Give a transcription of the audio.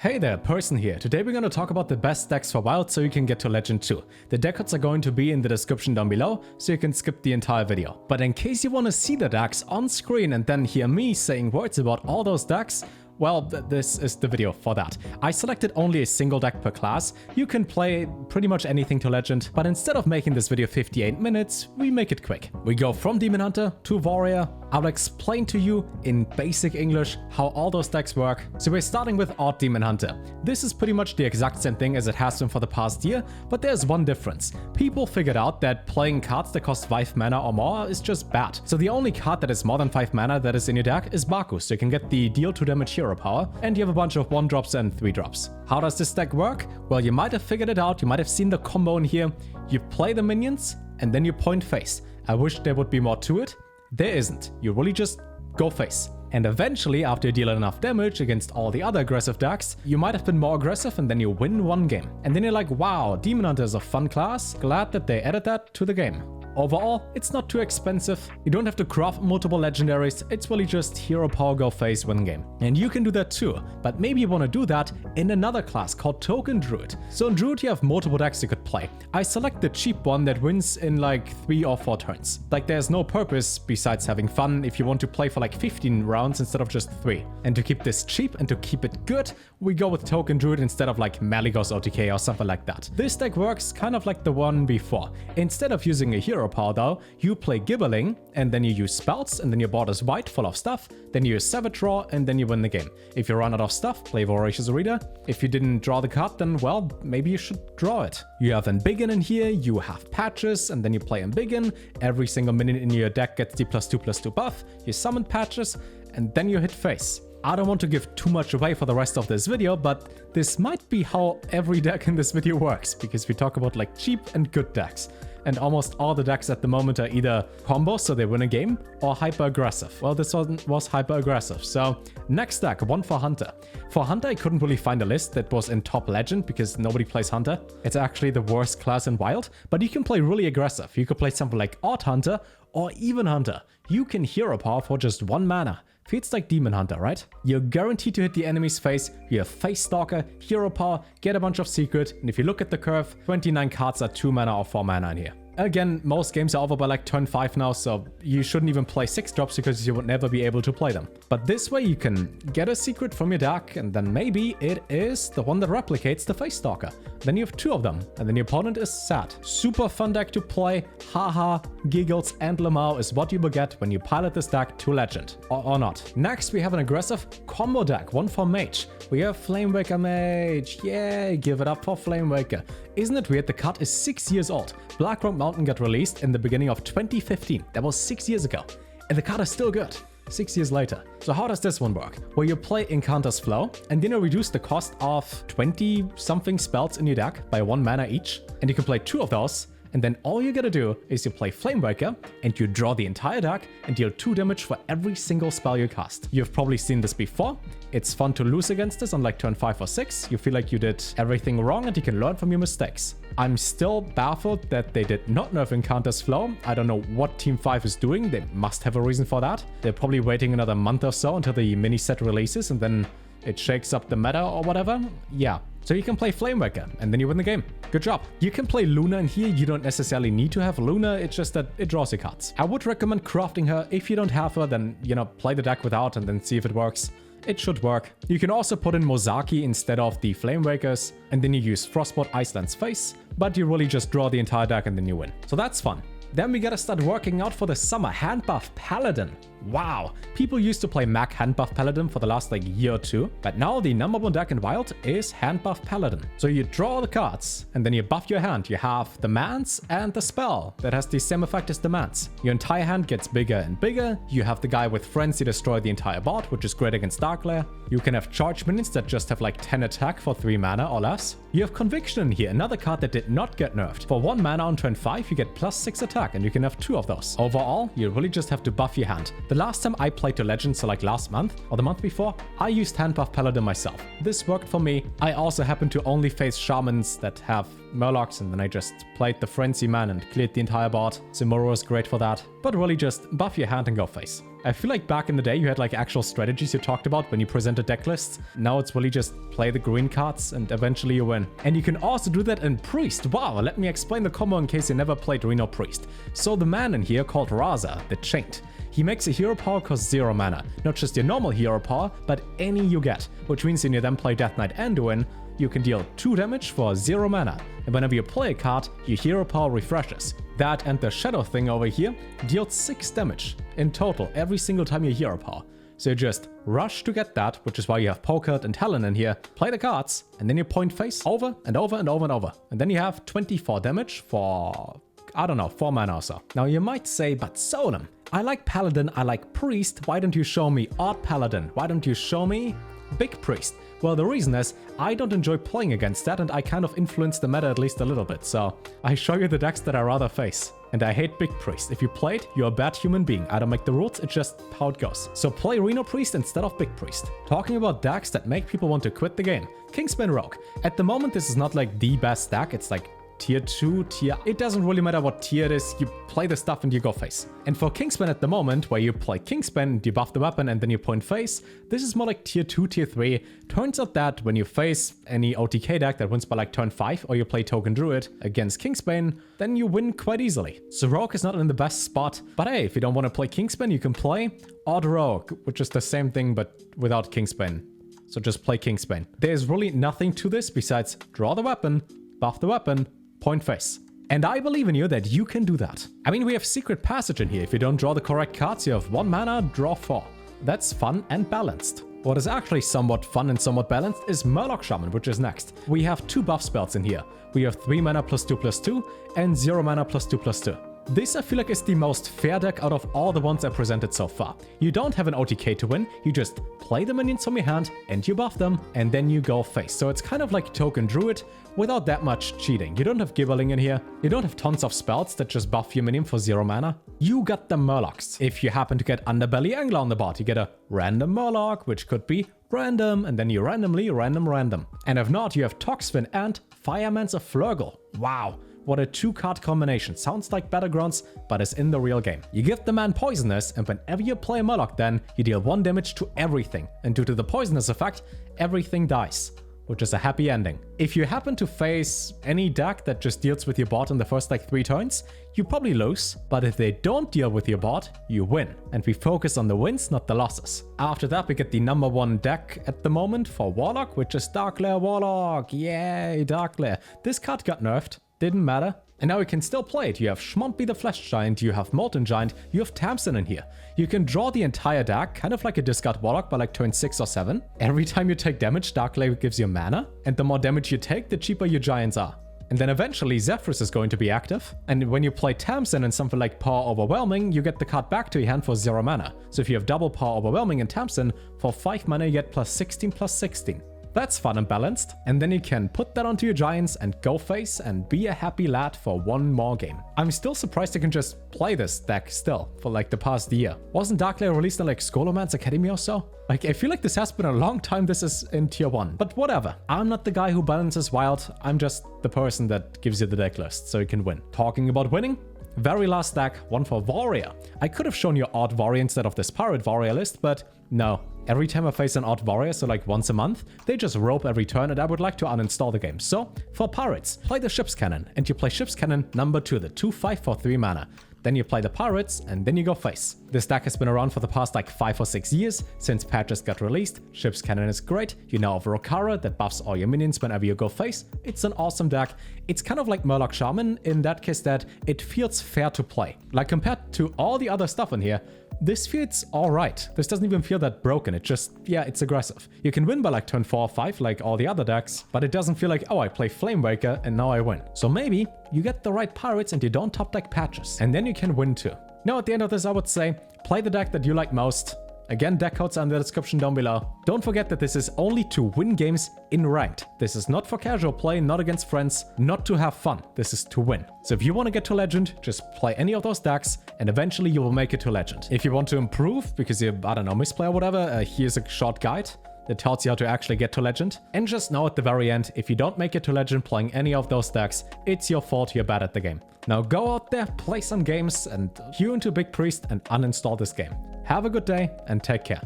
Hey there, Person here. Today we're going to talk about the best decks for Wild so you can get to Legend 2. The deck cards are going to be in the description down below, so you can skip the entire video. But in case you want to see the decks on screen and then hear me saying words about all those decks, well, this is the video for that. I selected only a single deck per class. You can play pretty much anything to Legend, but instead of making this video 58 minutes, we make it quick. We go from Demon Hunter to Warrior. I'll explain to you in basic English how all those decks work. So we're starting with Odd Demon Hunter. This is pretty much the exact same thing as it has been for the past year, but there's one difference. People figured out that playing cards that cost 5 mana or more is just bad. So the only card that is more than 5 mana that is in your deck is Baku, so you can get the deal 2 damage hero power, and you have a bunch of 1-drops and 3-drops. How does this deck work? Well, you might have figured it out, you might have seen the combo in here. You play the minions, and then you point face. I wish there would be more to it. There isn't. You really just go face. And eventually, after you deal enough damage against all the other aggressive decks, you might have been more aggressive and then you win one game. And then you're like, wow, Demon Hunter is a fun class. Glad that they added that to the game. Overall, it's not too expensive. You don't have to craft multiple legendaries. It's really just hero power, go face, win game. And you can do that too, but maybe you want to do that in another class called Token Druid. So in Druid you have multiple decks you could play. I select the cheap one that wins in like 3 or 4 turns. Like there's no purpose besides having fun if you want to play for like 15 rounds instead of just 3. And to keep this cheap and to keep it good, we go with Token Druid instead of like Malygos OTK or something like that. This deck works kind of like the one before. Instead of using a hero power though, you play Gibbering, and then you use spells, and then your board is white, full of stuff, then you use Savage Draw, and then you win the game. If you run out of stuff, play Voracious Reader. If you didn't draw the card, then well, maybe you should draw it. You have Embiggen in here, you have Patches, and then you play Embiggen. Every single minion in your deck gets the +2/+2 buff, you summon Patches, and then you hit face. I don't want to give too much away for the rest of this video, but this might be how every deck in this video works, because we talk about like cheap and good decks. And almost all the decks at the moment are either combos, so they win a game, or hyper-aggressive. Well, this one was hyper-aggressive. So next deck, one for Hunter. For Hunter, I couldn't really find a list that was in top Legend because nobody plays Hunter. It's actually the worst class in Wild, but you can play really aggressive. You could play something like Odd Hunter or even Hunter. You can hero power for just 1 mana. Feels like Demon Hunter, right? You're guaranteed to hit the enemy's face, you have Face Stalker, hero power, get a bunch of secret, and if you look at the curve, 29 cards are 2 mana or 4 mana in here. Again, most games are over by like turn 5 now, so you shouldn't even play 6-drops because you would never be able to play them. But this way you can get a secret from your deck, and then maybe it is the one that replicates the Face Stalker. Then you have 2 of them, and then your opponent is sad. Super fun deck to play. Haha, giggles and lamau is what you will get when you pilot this deck to Legend. Or not. Next we have an aggressive combo deck, one for Mage. We have Flamewaker Mage. Yay, give it up for Flamewaker. Isn't it weird? The card is 6 years old. Blackrock Mountain got released in the beginning of 2015. That was 6 years ago. And the card is still good. 6 years later. So how does this one work? Well, you play Incanter's Flow, and then you reduce the cost of 20-something spells in your deck by 1 mana each. And you can play 2 of those. And then all you gotta do is you play Flamewaker, and you draw the entire deck and deal 2 damage for every single spell you cast. You've probably seen this before. It's fun to lose against this on like turn 5 or 6. You feel like you did everything wrong and you can learn from your mistakes. I'm still baffled that they did not nerf Incanter's Flow. I don't know what Team 5 is doing. They must have a reason for that. They're probably waiting another month or so until the mini set releases and then it shakes up the meta or whatever. Yeah. So you can play Flamewaker, and then you win the game. Good job. You can play Luna in here. You don't necessarily need to have Luna. It's just that it draws your cards. I would recommend crafting her. If you don't have her, then, you know, play the deck without and then see if it works. It should work. You can also put in Mozaki instead of the Flamewakers, and then you use Frostbolt Iceland's Face, but you really just draw the entire deck and then you win. So that's fun. Then we gotta start working out for the summer. Handbuff Paladin. Wow, people used to play Mac Handbuff Paladin for the last like year or 2, but now the #1 deck in Wild is Handbuff Paladin. So you draw the cards, and then you buff your hand. You have demands and the spell that has the same effect as demands. Your entire hand gets bigger and bigger. You have the guy with Frenzy destroy the entire board, which is great against Darkglare. You can have charge minions that just have like 10 attack for 3 mana or less. You have Conviction in here, another card that did not get nerfed. For 1 mana on turn 5, you get +6 attack, and you can have 2 of those. Overall, you really just have to buff your hand. The last time I played to Legend, so like last month or the month before, I used Handbuff Paladin myself. This worked for me. I also happened to only face Shamans that have Murlocs, and then I just played the Frenzy Man and cleared the entire board. Simuro is great for that. But really just buff your hand and go face. I feel like back in the day you had like actual strategies you talked about when you presented deck lists. Now it's really just play the green cards and eventually you win. And you can also do that in Priest. Wow, let me explain the combo in case you never played Reno Priest. So the man in here called Raza, the Chained. He makes a hero power cost 0 mana. Not just your normal hero power, but any you get. Which means when you then play Death Knight and win, you can deal 2 damage for 0 mana. And whenever you play a card, your hero power refreshes. That and the shadow thing over here deals 6 damage in total every single time you hero power. So you just rush to get that, which is why you have Pokart and Helen in here, play the cards, and then you point face over and over and over and over. And then you have 24 damage for, I don't know, 4 mana or so. Now you might say, but Solem, I like Paladin, I like Priest, why don't you show me Odd Paladin? Why don't you show me Big Priest? Well, the reason is, I don't enjoy playing against that and I kind of influence the meta at least a little bit, so I show you the decks that I rather face. And I hate Big Priest. If you play it, you're a bad human being. I don't make the rules, it's just how it goes. So play Reno Priest instead of Big Priest. Talking about decks that make people want to quit the game. Kingsbane Rogue. At the moment, this is not like the best deck, it's like tier 2, tier... It doesn't really matter what tier it is, you play the stuff and you go face. And for Kingsbane at the moment, where you play Kingsbane, you buff the weapon and then you point face, this is more like tier 2, tier 3. Turns out that when you face any OTK deck that wins by like turn 5, or you play Token Druid against Kingsbane, then you win quite easily. So Rogue is not in the best spot, but hey, if you don't want to play Kingsbane, you can play Odd Rogue, which is the same thing but without Kingsbane. So just play Kingsbane. There's really nothing to this besides draw the weapon, buff the weapon, point face. And I believe in you that you can do that. I mean, we have Secret Passage in here. If you don't draw the correct cards, you have 1 mana, draw 4. That's fun and balanced. What is actually somewhat fun and somewhat balanced is Murloc Shaman, which is next. We have 2 buff spells in here. We have 3 mana +2/+2 and 0 mana +2/+2. This I feel like is the most fair deck out of all the ones I presented so far. You don't have an OTK to win, you just play the minions from your hand and you buff them and then you go face. So it's kind of like Token Druid without that much cheating. You don't have Gibberling in here, you don't have tons of spells that just buff your minion for 0 mana. You got the Murlocs. If you happen to get Underbelly Angler on the board, you get a random Murloc, which could be random, and then you randomly random. And if not, you have Toxfin and Fireman's a Flurgle. Wow. What a 2-card combination. Sounds like Battlegrounds, but is in the real game. You give the man Poisonous, and whenever you play a Murloc then, you deal 1 damage to everything. And due to the Poisonous effect, everything dies, which is a happy ending. If you happen to face any deck that just deals with your board in the first like 3 turns, you probably lose. But if they don't deal with your board, you win. And we focus on the wins, not the losses. After that, we get the #1 deck at the moment for Warlock, which is Dark-Lair Warlock. Yay, Dark-Lair. This card got nerfed. Didn't matter. And now you can still play it. You have Schmompy the Flesh Giant, you have Molten Giant, you have Tamsin in here. You can draw the entire deck, kind of like a discard Warlock by like turn 6 or 7. Every time you take damage, Dark-Lair gives you mana. And the more damage you take, the cheaper your giants are. And then eventually Zephyrus is going to be active. And when you play Tamsin and something like Power Overwhelming, you get the card back to your hand for 0 mana. So if you have double Power Overwhelming in Tamsin, for 5 mana you get +16/+16. That's fun and balanced. And then you can put that onto your giants and go face and be a happy lad for 1 more game. I'm still surprised you can just play this deck still for like the past year. Wasn't Dark-Lair released in like Scholomance Academy or so? Like, I feel like this has been a long time this is in tier 1. But whatever. I'm not the guy who balances wild. I'm just the person that gives you the deck list so you can win. Talking about winning, very last deck, one for Warrior. I could have shown you Odd Warrior instead of this Pirate Warrior list, but no. Every time I face an Odd Warrior, so like once a month, they just rope every turn and I would like to uninstall the game. So, for Pirates, play the Ship's Cannon, and you play Ship's Cannon #2, the 2/5 for 3 mana. Then you play the Pirates, and then you go face. This deck has been around for the past like 5 or 6 years, since patches got released. Ship's Cannon is great. You now have Rokara that buffs all your minions whenever you go face. It's an awesome deck. It's kind of like Murloc Shaman in that case that it feels fair to play. Like compared to all the other stuff in here, this feels alright. This doesn't even feel that broken. It just, yeah, it's aggressive. You can win by like turn 4 or 5 like all the other decks, but it doesn't feel like, oh, I play Flamewaker and now I win. So maybe you get the right pirates and you don't top deck patches, and then you can win too. Now at the end of this, I would say, play the deck that you like most. Again, deck codes are in the description down below. Don't forget that this is only to win games in ranked. This is not for casual play, not against friends, not to have fun. This is to win. So if you want to get to legend, just play any of those decks and eventually you will make it to legend. If you want to improve because you, I don't know, misplay or whatever, here's a short guide that tells you how to actually get to legend. And just know at the very end, if you don't make it to legend playing any of those decks, it's your fault, you're bad at the game. Now go out there, play some games, and hew into Big Priest and uninstall this game. Have a good day and take care.